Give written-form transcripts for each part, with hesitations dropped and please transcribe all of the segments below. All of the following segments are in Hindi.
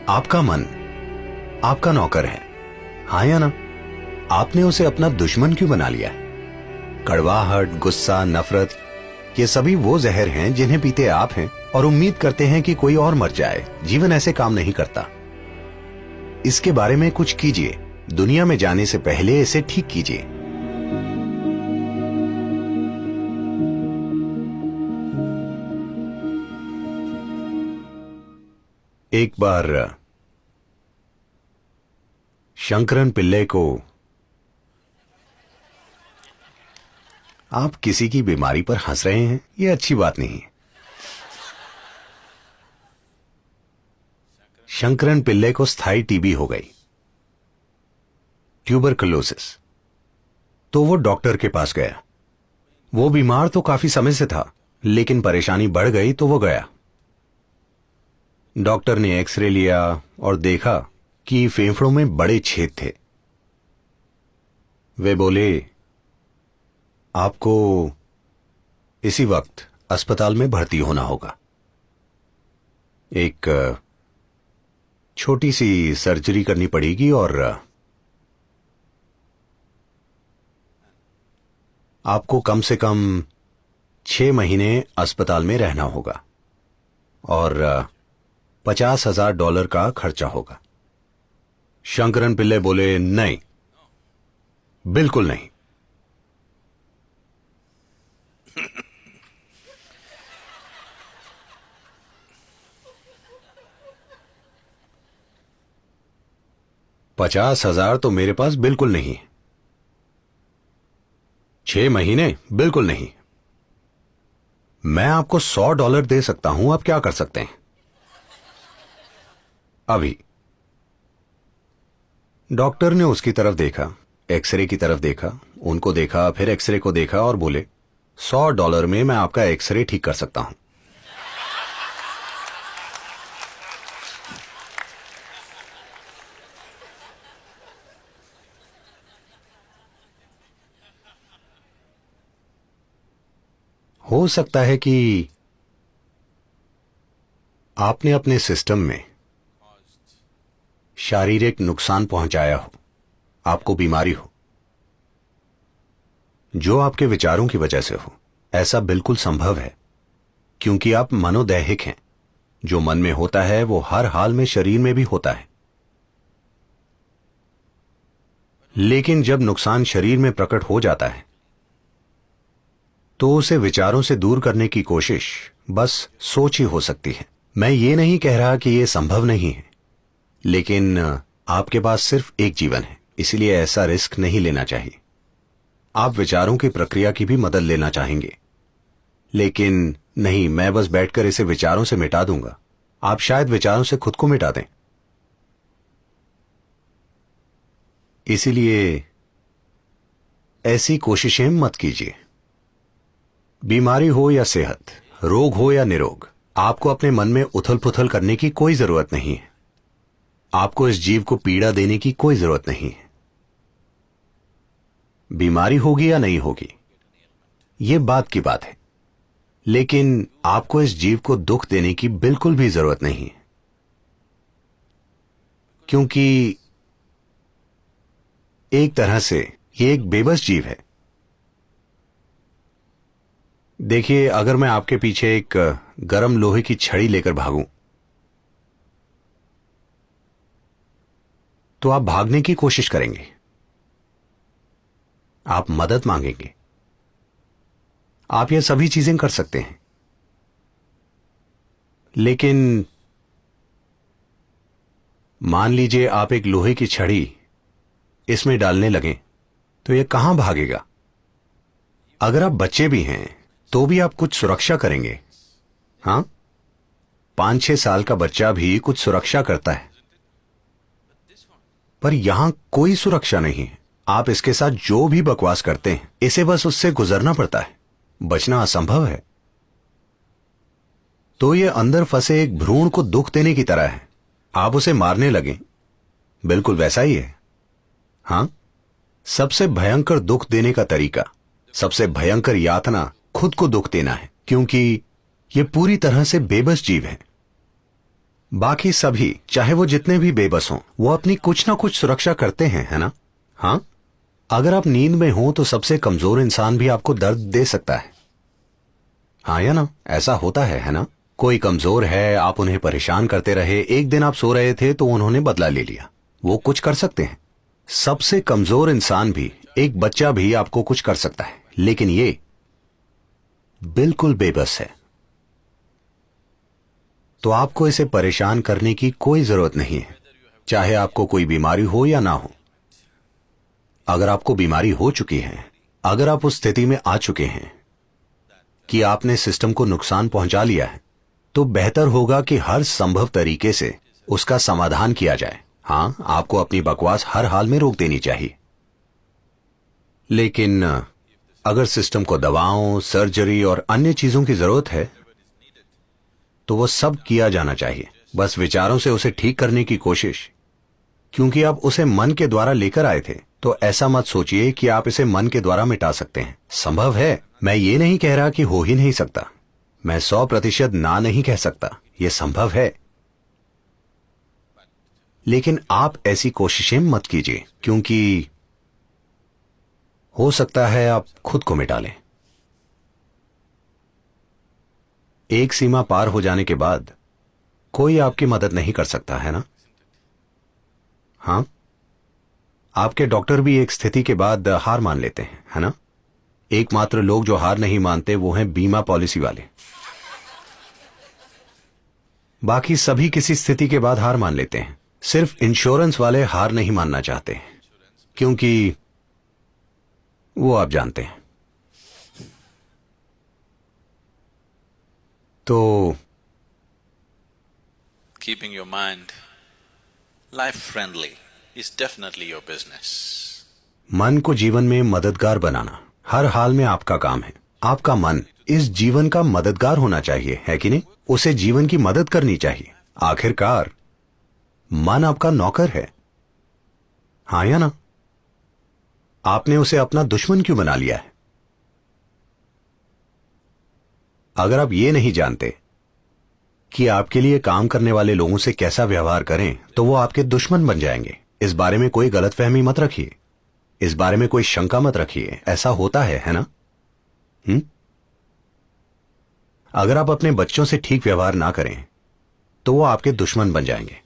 आपका मन आपका नौकर है, हाँ या ना? आपने उसे अपना दुश्मन क्यों बना लिया? कड़वाहट, गुस्सा, नफरत, ये सभी वो जहर हैं जिन्हें पीते आप हैं और उम्मीद करते हैं कि कोई और मर जाए। जीवन ऐसे काम नहीं करता। इसके बारे में कुछ कीजिए। दुनिया में जाने से पहले इसे ठीक कीजिए। एक बार शंकरन पिल्ले को आप किसी की बीमारी पर हंस रहे हैं, यह अच्छी बात नहीं है। शंकरन पिल्ले को स्थायी टीबी हो गई, ट्यूबरकुलोसिस। तो वो डॉक्टर के पास गया। वो बीमार तो काफी समय से था, लेकिन परेशानी बढ़ गई तो वो गया। डॉक्टर ने एक्सरे लिया और देखा कि फेफड़ों में बड़े छेद थे। वे बोले, आपको इसी वक्त अस्पताल में भर्ती होना होगा। एक छोटी सी सर्जरी करनी पड़ेगी और आपको कम से कम 6 महीने अस्पताल में रहना होगा और $50,000 का खर्चा होगा। शंकरन पिल्ले बोले, नहीं, बिल्कुल नहीं। $50,000 तो मेरे पास बिल्कुल नहीं है। 6 महीने बिल्कुल नहीं। मैं आपको $100 दे सकता हूं, आप क्या कर सकते हैं अभी? डॉक्टर ने उसकी तरफ देखा, एक्सरे की तरफ देखा, उनको देखा, फिर एक्सरे को देखा और बोले, $100 में मैं आपका एक्सरे ठीक कर सकता हूं। हो सकता है कि आपने अपने सिस्टम में शारीरिक नुकसान पहुंचाया हो, आपको बीमारी हो जो आपके विचारों की वजह से हो। ऐसा बिल्कुल संभव है, क्योंकि आप मनोदैहिक हैं। जो मन में होता है वो हर हाल में शरीर में भी होता है। लेकिन जब नुकसान शरीर में प्रकट हो जाता है तो उसे विचारों से दूर करने की कोशिश बस सोच ही हो सकती है। मैं ये नहीं कह रहा कि यह संभव नहीं है, लेकिन आपके पास सिर्फ एक जीवन है, इसलिए ऐसा रिस्क नहीं लेना चाहिए। आप विचारों की प्रक्रिया की भी मदद लेना चाहेंगे, लेकिन नहीं, मैं बस बैठकर इसे विचारों से मिटा दूंगा। आप शायद विचारों से खुद को मिटा दें। इसीलिए ऐसी कोशिशें मत कीजिए। बीमारी हो या सेहत, रोग हो या निरोग, आपको अपने मन में उथल पुथल करने की कोई जरूरत नहीं है। आपको इस जीव को पीड़ा देने की कोई जरूरत नहीं है। बीमारी होगी या नहीं होगी, यह बात की बात है, लेकिन आपको इस जीव को दुख देने की बिल्कुल भी जरूरत नहीं है, क्योंकि एक तरह से यह एक बेबस जीव है। देखिए, अगर मैं आपके पीछे एक गरम लोहे की छड़ी लेकर भागूं तो आप भागने की कोशिश करेंगे, आप मदद मांगेंगे, आप ये सभी चीजें कर सकते हैं। लेकिन मान लीजिए आप एक लोहे की छड़ी इसमें डालने लगें तो यह कहां भागेगा? अगर आप बच्चे भी हैं तो भी आप कुछ सुरक्षा करेंगे। हां, 5-6 साल का बच्चा भी कुछ सुरक्षा करता है, पर यहां कोई सुरक्षा नहीं है। आप इसके साथ जो भी बकवास करते हैं, इसे बस उससे गुजरना पड़ता है, बचना असंभव है। तो ये अंदर फंसे एक भ्रूण को दुख देने की तरह है। आप उसे मारने लगें, बिल्कुल वैसा ही है। हां, सबसे भयंकर दुख देने का तरीका, सबसे भयंकर यातना खुद को दुख देना है, क्योंकि यह पूरी तरह से बेबस जीव है। बाकी सभी, चाहे वो जितने भी बेबस हों, वो अपनी कुछ ना कुछ सुरक्षा करते हैं, है ना? हाँ, अगर आप नींद में हो तो सबसे कमजोर इंसान भी आपको दर्द दे सकता है। हाँ या ना? ऐसा होता है ना? कोई कमजोर है, आप उन्हें परेशान करते रहे, एक दिन आप सो रहे थे तो उन्होंने बदला ले लिया। वो कुछ कर सकते हैं। सबसे कमजोर इंसान भी, एक बच्चा भी आपको कुछ कर सकता है, लेकिन ये बिल्कुल बेबस है। तो आपको इसे परेशान करने की कोई जरूरत नहीं है, चाहे आपको कोई बीमारी हो या ना हो। अगर आपको बीमारी हो चुकी है, अगर आप उस स्थिति में आ चुके हैं कि आपने सिस्टम को नुकसान पहुंचा लिया है, तो बेहतर होगा कि हर संभव तरीके से उसका समाधान किया जाए। हां, आपको अपनी बकवास हर हाल में रोक देनी चाहिए, लेकिन अगर सिस्टम को दवाओं, सर्जरी और अन्य चीजों की जरूरत है तो वो सब किया जाना चाहिए। बस विचारों से उसे ठीक करने की कोशिश, क्योंकि आप उसे मन के द्वारा लेकर आए थे, तो ऐसा मत सोचिए कि आप इसे मन के द्वारा मिटा सकते हैं। संभव है, मैं ये नहीं कह रहा कि हो ही नहीं सकता, मैं 100% ना नहीं कह सकता, यह संभव है, लेकिन आप ऐसी कोशिशें मत कीजिए, क्योंकि हो सकता है आप खुद को मिटा लें। एक सीमा पार हो जाने के बाद कोई आपकी मदद नहीं कर सकता, है ना? हां, आपके डॉक्टर भी एक स्थिति के बाद हार मान लेते हैं, है ना? एकमात्र लोग जो हार नहीं मानते वो हैं बीमा पॉलिसी वाले। बाकी सभी किसी स्थिति के बाद हार मान लेते हैं। सिर्फ इंश्योरेंस वाले हार नहीं मानना चाहते, क्योंकि वो आप जानते हैं। तो Keeping your mind life friendly is definitely your business. मन को जीवन में मददगार बनाना हर हाल में आपका काम है। आपका मन इस जीवन का मददगार होना चाहिए, है कि नहीं? उसे जीवन की मदद करनी चाहिए। आखिरकार मन आपका नौकर है, हाँ या ना? आपने उसे अपना दुश्मन क्यों बना लिया है? अगर आप ये नहीं जानते कि आपके लिए काम करने वाले लोगों से कैसा व्यवहार करें, तो वो आपके दुश्मन बन जाएंगे। इस बारे में कोई गलतफहमी मत रखिए, इस बारे में कोई शंका मत रखिए। ऐसा होता है ना? अगर आप अपने बच्चों से ठीक व्यवहार ना करें तो वो आपके दुश्मन बन जाएंगे।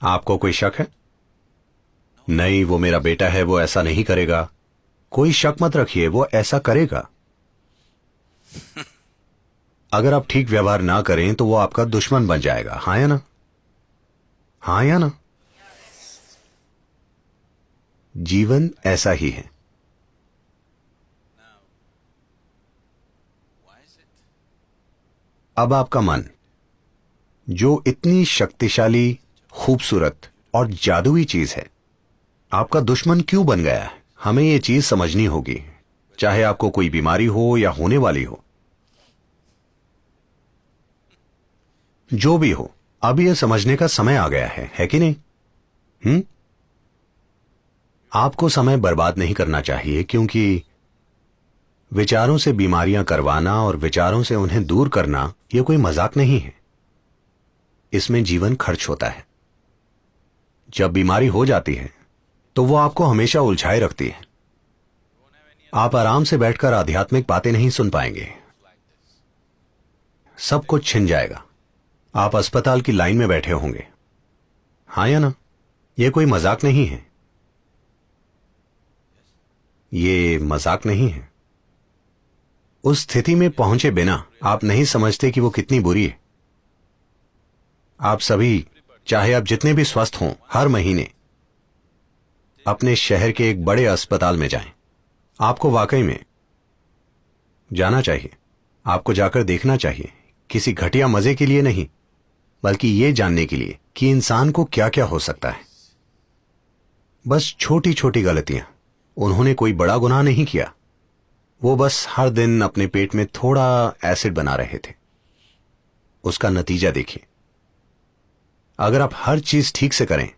आपको कोई शक है? नहीं, वो मेरा बेटा है, वो ऐसा नहीं करेगा। कोई शक मत रखिए, वो ऐसा करेगा। अगर आप ठीक व्यवहार ना करें तो वो आपका दुश्मन बन जाएगा, हाँ या ना? हाँ या ना? जीवन ऐसा ही है। अब आपका मन, जो इतनी शक्तिशाली, खूबसूरत और जादुई चीज है, आपका दुश्मन क्यों बन गया है? हमें यह चीज समझनी होगी, चाहे आपको कोई बीमारी हो या होने वाली हो। जो भी हो, अब यह समझने का समय आ गया है कि नहीं? आपको समय बर्बाद नहीं करना चाहिए, क्योंकि विचारों से बीमारियां करवाना और विचारों से उन्हें दूर करना यह कोई मजाक नहीं है। इसमें जीवन खर्च होता है। जब बीमारी हो जाती है तो वो आपको हमेशा उलझाए रखती है। आप आराम से बैठकर आध्यात्मिक बातें नहीं सुन पाएंगे, सब कुछ छिन जाएगा। आप अस्पताल की लाइन में बैठे होंगे, हाँ या ना? यह कोई मजाक नहीं है, ये मजाक नहीं है। उस स्थिति में पहुंचे बिना आप नहीं समझते कि वो कितनी बुरी है। आप सभी, चाहे आप जितने भी स्वस्थ हों, हर महीने अपने शहर के एक बड़े अस्पताल में जाएं। आपको वाकई में जाना चाहिए, आपको जाकर देखना चाहिए, किसी घटिया मजे के लिए नहीं, बल्कि यह जानने के लिए कि इंसान को क्या क्या हो सकता है। बस छोटी छोटी गलतियां, उन्होंने कोई बड़ा गुनाह नहीं किया, वो बस हर दिन अपने पेट में थोड़ा एसिड बना रहे थे। उसका नतीजा देखिए। अगर आप हर चीज ठीक से करें,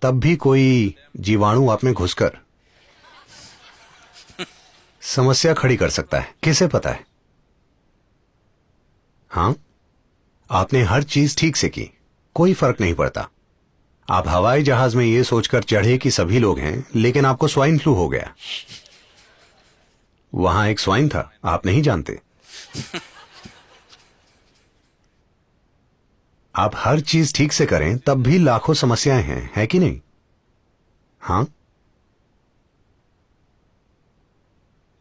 तब भी कोई जीवाणु आप में घुसकर समस्या खड़ी कर सकता है, किसे पता है? हां, आपने हर चीज ठीक से की, कोई फर्क नहीं पड़ता। आप हवाई जहाज में ये सोचकर चढ़े कि सभी लोग हैं, लेकिन आपको स्वाइन फ्लू हो गया। वहां एक स्वाइन था, आप नहीं जानते। आप हर चीज ठीक से करें तब भी लाखों समस्याएं हैं, है कि नहीं? हाँ,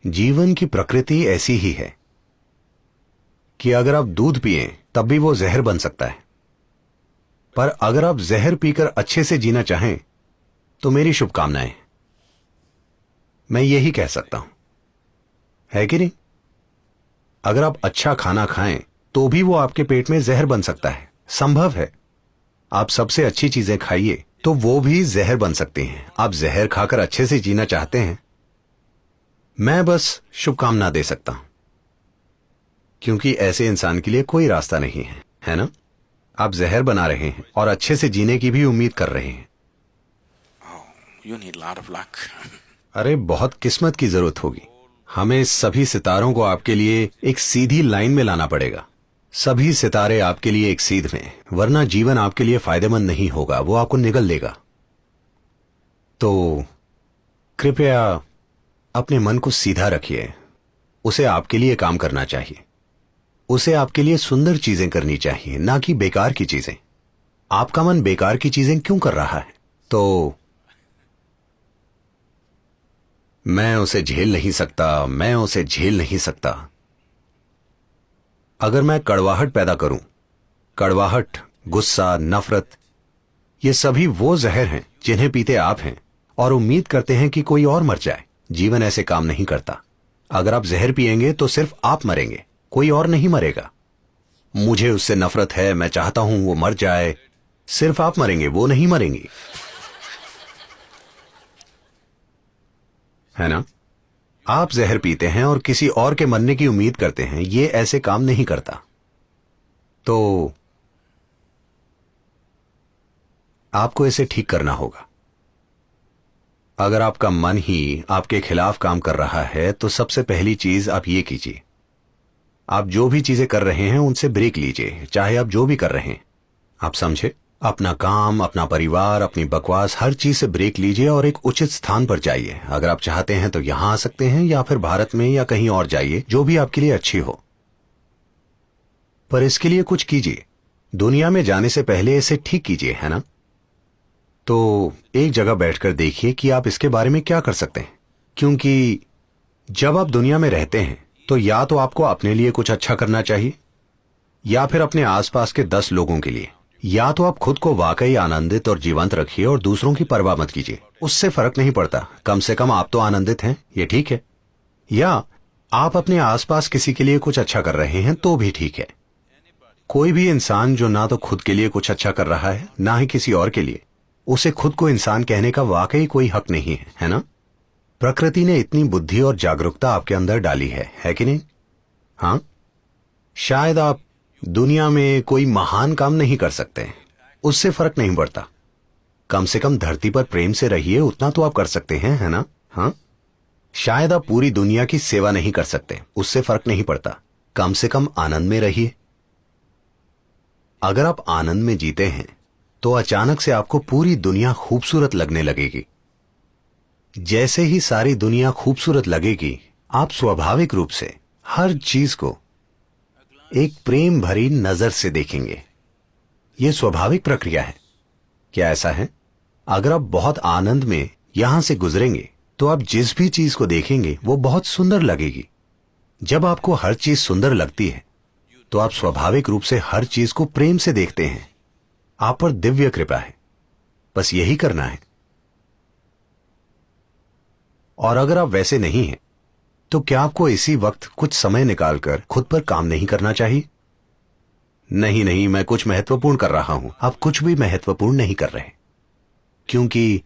जीवन की प्रकृति ऐसी ही है कि अगर आप दूध पिएं तब भी वो जहर बन सकता है, पर अगर आप जहर पीकर अच्छे से जीना चाहें तो मेरी शुभकामनाएं। मैं यही कह सकता हूं, है कि नहीं? अगर आप अच्छा खाना खाएं तो भी वो आपके पेट में जहर बन सकता है, संभव है। आप सबसे अच्छी चीजें खाइए तो वो भी जहर बन सकती हैं। आप जहर खाकर अच्छे से जीना चाहते हैं, मैं बस शुभकामना दे सकता हूं, क्योंकि ऐसे इंसान के लिए कोई रास्ता नहीं है ना? आप जहर बना रहे हैं और अच्छे से जीने की भी उम्मीद कर रहे हैं। You need a lot of luck. अरे बहुत किस्मत की जरूरत होगी। हमें सभी सितारों को आपके लिए एक सीधी लाइन में लाना पड़ेगा। सभी सितारे आपके लिए एक सीध में, वरना जीवन आपके लिए फायदेमंद नहीं होगा, वो आपको निगल लेगा। तो कृपया अपने मन को सीधा रखिए। उसे आपके लिए काम करना चाहिए, उसे आपके लिए सुंदर चीजें करनी चाहिए, ना कि बेकार की चीजें। आपका मन बेकार की चीजें क्यों कर रहा है? तो मैं उसे झेल नहीं सकता, मैं उसे झेल नहीं सकता। अगर मैं कड़वाहट पैदा करूं, कड़वाहट, गुस्सा, नफरत, ये सभी वो जहर हैं जिन्हें पीते आप हैं और उम्मीद करते हैं कि कोई और मर जाए। जीवन ऐसे काम नहीं करता। अगर आप जहर पिएंगे तो सिर्फ आप मरेंगे, कोई और नहीं मरेगा। मुझे उससे नफरत है, मैं चाहता हूं वो मर जाए, सिर्फ आप मरेंगे, वो नहीं मरेंगी, है ना? आप जहर पीते हैं और किसी और के मरने की उम्मीद करते हैं, ये ऐसे काम नहीं करता। तो आपको इसे ठीक करना होगा। अगर आपका मन ही आपके खिलाफ काम कर रहा है तो सबसे पहली चीज आप ये कीजिए, आप जो भी चीजें कर रहे हैं उनसे ब्रेक लीजिए, चाहे आप जो भी कर रहे हैं। आप समझे? अपना काम, अपना परिवार, अपनी बकवास, हर चीज से ब्रेक लीजिए और एक उचित स्थान पर जाइए। अगर आप चाहते हैं तो यहां आ सकते हैं या फिर भारत में या कहीं और जाइए, जो भी आपके लिए अच्छी हो। पर इसके लिए कुछ कीजिए। दुनिया में जाने से पहले इसे ठीक कीजिए, है ना? तो एक जगह बैठकर देखिए कि आप इसके बारे में क्या कर सकते हैं। क्योंकि जब आप दुनिया में रहते हैं तो या तो आपको अपने लिए कुछ अच्छा करना चाहिए या फिर अपने आसपास के 10 लोगों के लिए। या तो आप खुद को वाकई आनंदित और जीवंत रखिए और दूसरों की परवाह मत कीजिए, उससे फर्क नहीं पड़ता, कम से कम आप तो आनंदित हैं, ये ठीक है। या आप अपने आसपास किसी के लिए कुछ अच्छा कर रहे हैं तो भी ठीक है। कोई भी इंसान जो ना तो खुद के लिए कुछ अच्छा कर रहा है ना ही किसी और के लिए, उसे खुद को इंसान कहने का वाकई कोई हक नहीं है ना? प्रकृति ने इतनी बुद्धि और जागरूकता आपके अंदर डाली है कि नहीं? हाँ, शायद आप दुनिया में कोई महान काम नहीं कर सकते, उससे फर्क नहीं पड़ता। कम से कम धरती पर प्रेम से रहिए, उतना तो आप कर सकते हैं, है ना? हाँ, शायद आप पूरी दुनिया की सेवा नहीं कर सकते, उससे फर्क नहीं पड़ता। कम से कम आनंद में रहिए। अगर आप आनंद में जीते हैं तो अचानक से आपको पूरी दुनिया खूबसूरत लगने लगेगी। जैसे ही सारी दुनिया खूबसूरत लगेगी, आप स्वाभाविक रूप से हर चीज को एक प्रेम भरी नजर से देखेंगे। यह स्वाभाविक प्रक्रिया है। क्या ऐसा है? अगर आप बहुत आनंद में यहां से गुजरेंगे तो आप जिस भी चीज को देखेंगे वो बहुत सुंदर लगेगी। जब आपको हर चीज सुंदर लगती है तो आप स्वाभाविक रूप से हर चीज को प्रेम से देखते हैं। आप पर दिव्य कृपा है, बस यही करना है। और अगर आप वैसे नहीं हैं तो क्या आपको इसी वक्त कुछ समय निकालकर खुद पर काम नहीं करना चाहिए? नहीं नहीं, मैं कुछ महत्वपूर्ण कर रहा हूं। आप कुछ भी महत्वपूर्ण नहीं कर रहे, क्योंकि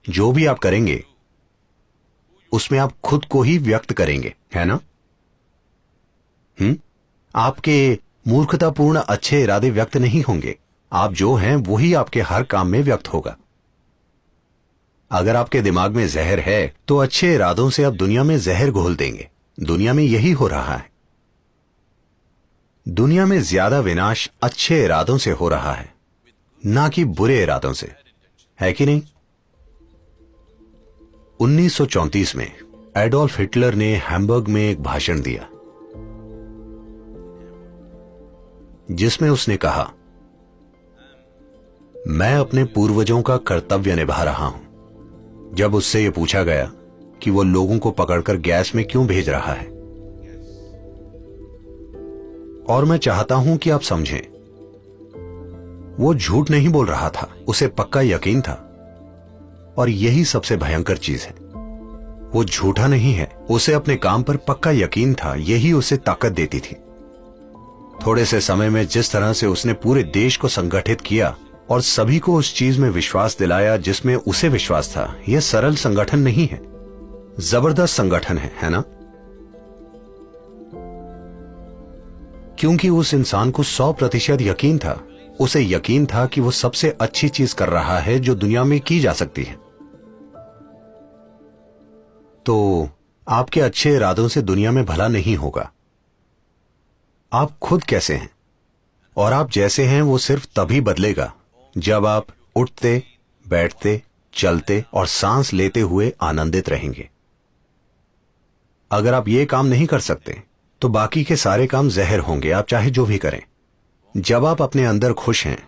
जो भी आप करेंगे उसमें आप खुद को ही व्यक्त करेंगे, है ना? आपके मूर्खतापूर्ण अच्छे इरादे व्यक्त नहीं होंगे। आप जो हैं वही आपके हर काम में व्यक्त होगा। अगर आपके दिमाग में जहर है तो अच्छे इरादों से आप दुनिया में जहर घोल देंगे। दुनिया में यही हो रहा है। दुनिया में ज्यादा विनाश अच्छे इरादों से हो रहा है, ना कि बुरे इरादों से, है कि नहीं? 1934 में एडोल्फ हिटलर ने हैम्बर्ग में एक भाषण दिया जिसमें उसने कहा, मैं अपने पूर्वजों का कर्तव्य निभा रहा हूं। जब उससे यह पूछा गया कि वो लोगों को पकड़कर गैस में क्यों भेज रहा है, और मैं चाहता हूं कि आप समझें, वो झूठ नहीं बोल रहा था, उसे पक्का यकीन था। और यही सबसे भयंकर चीज है, वो झूठा नहीं है, उसे अपने काम पर पक्का यकीन था, यही उसे ताकत देती थी। थोड़े से समय में जिस तरह से उसने पूरे देश को संगठित किया और सभी को उस चीज में विश्वास दिलाया जिसमें उसे विश्वास था, यह सरल संगठन नहीं है, जबरदस्त संगठन है ना? क्योंकि उस इंसान को 100% यकीन था, उसे यकीन था कि वो सबसे अच्छी चीज कर रहा है जो दुनिया में की जा सकती है। तो आपके अच्छे इरादों से दुनिया में भला नहीं होगा। आप खुद कैसे हैं और आप जैसे हैं वो सिर्फ तभी बदलेगा जब आप उठते, बैठते, चलते और सांस लेते हुए आनंदित रहेंगे। अगर आप ये काम नहीं कर सकते तो बाकी के सारे काम जहर होंगे, आप चाहे जो भी करें। जब आप अपने अंदर खुश हैं,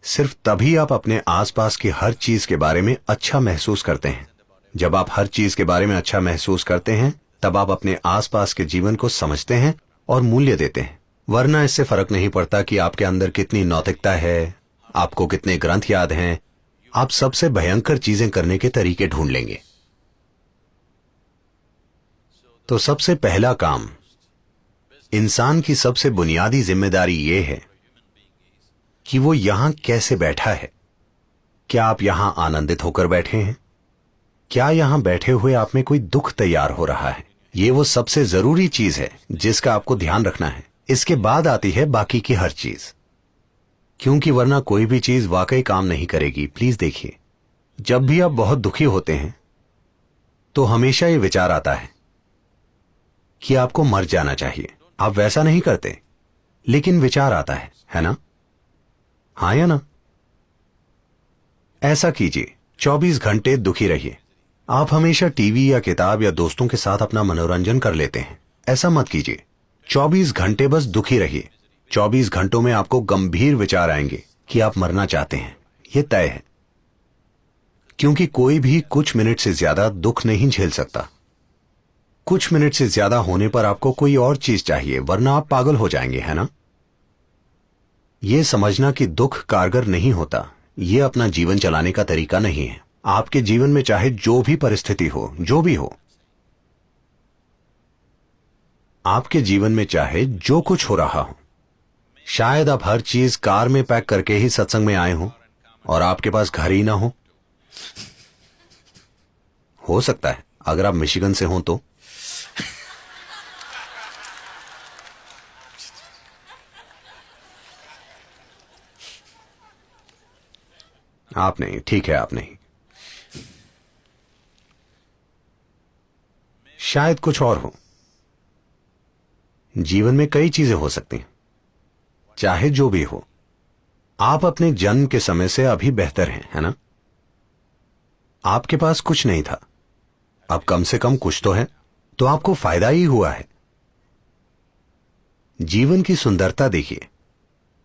सिर्फ तभी आप अपने आसपास की हर चीज के बारे में अच्छा महसूस करते हैं। जब आप हर चीज के बारे में अच्छा महसूस करते हैं, तब आप अपने आसपास के जीवन को समझते हैं और मूल्य देते हैं। वरना इससे फर्क नहीं पड़ता कि आपके अंदर कितनी नैतिकता है, आपको कितने ग्रंथ याद हैं, आप सबसे भयंकर चीजें करने के तरीके ढूंढ लेंगे। तो सबसे पहला काम, इंसान की सबसे बुनियादी जिम्मेदारी यह है कि वो यहां कैसे बैठा है। क्या आप यहां आनंदित होकर बैठे हैं? क्या यहां बैठे हुए आप में कोई दुख तैयार हो रहा है? ये वो सबसे जरूरी चीज है जिसका आपको ध्यान रखना है। इसके बाद आती है बाकी की हर चीज, क्योंकि वरना कोई भी चीज वाकई काम नहीं करेगी। प्लीज देखिए, जब भी आप बहुत दुखी होते हैं तो हमेशा ये विचार आता है कि आपको मर जाना चाहिए। आप वैसा नहीं करते, लेकिन विचार आता है ना? हाँ या ना? ऐसा कीजिए, 24 घंटे दुखी रहिए। आप हमेशा टीवी या किताब या दोस्तों के साथ अपना मनोरंजन कर लेते हैं, ऐसा मत कीजिए। 24 घंटे बस दुखी रहिए। 24 घंटों में आपको गंभीर विचार आएंगे कि आप मरना चाहते हैं, यह तय है। क्योंकि कोई भी कुछ मिनट से ज्यादा दुख नहीं झेल सकता। कुछ मिनट से ज्यादा होने पर आपको कोई और चीज चाहिए, वरना आप पागल हो जाएंगे, है ना? यह समझना कि दुख कारगर नहीं होता, यह अपना जीवन चलाने का तरीका नहीं है। आपके जीवन में चाहे जो भी परिस्थिति हो, जो भी हो, आपके जीवन में चाहे जो कुछ हो रहा हो, शायद आप हर चीज कार में पैक करके ही सत्संग में आए हो और आपके पास घर ही ना हो सकता है अगर आप मिशिगन से हो तो। आप नहीं, ठीक है, आप नहीं। शायद कुछ और हो। जीवन में कई चीजें हो सकती हैं, चाहे जो भी हो। आप अपने जन्म के समय से अभी बेहतर हैं, है ना? आपके पास कुछ नहीं था, अब कम से कम कुछ तो है, तो आपको फायदा ही हुआ है। जीवन की सुंदरता देखिए,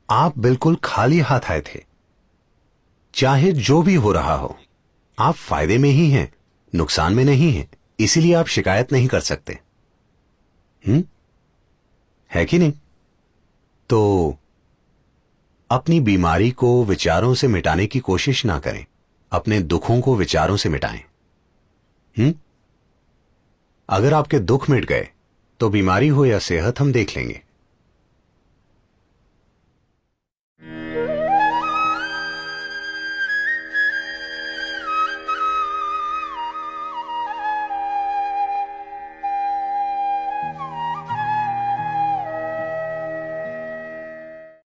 आप बिल्कुल खाली हाथ आए थे। चाहे जो भी हो रहा हो, आप फायदे में ही हैं, नुकसान में नहीं हैं। इसीलिए आप शिकायत नहीं कर सकते। है कि नहीं? तो अपनी बीमारी को विचारों से मिटाने की कोशिश ना करें, अपने दुखों को विचारों से मिटाएं। अगर आपके दुख मिट गए तो बीमारी हो या सेहत हम देख लेंगे।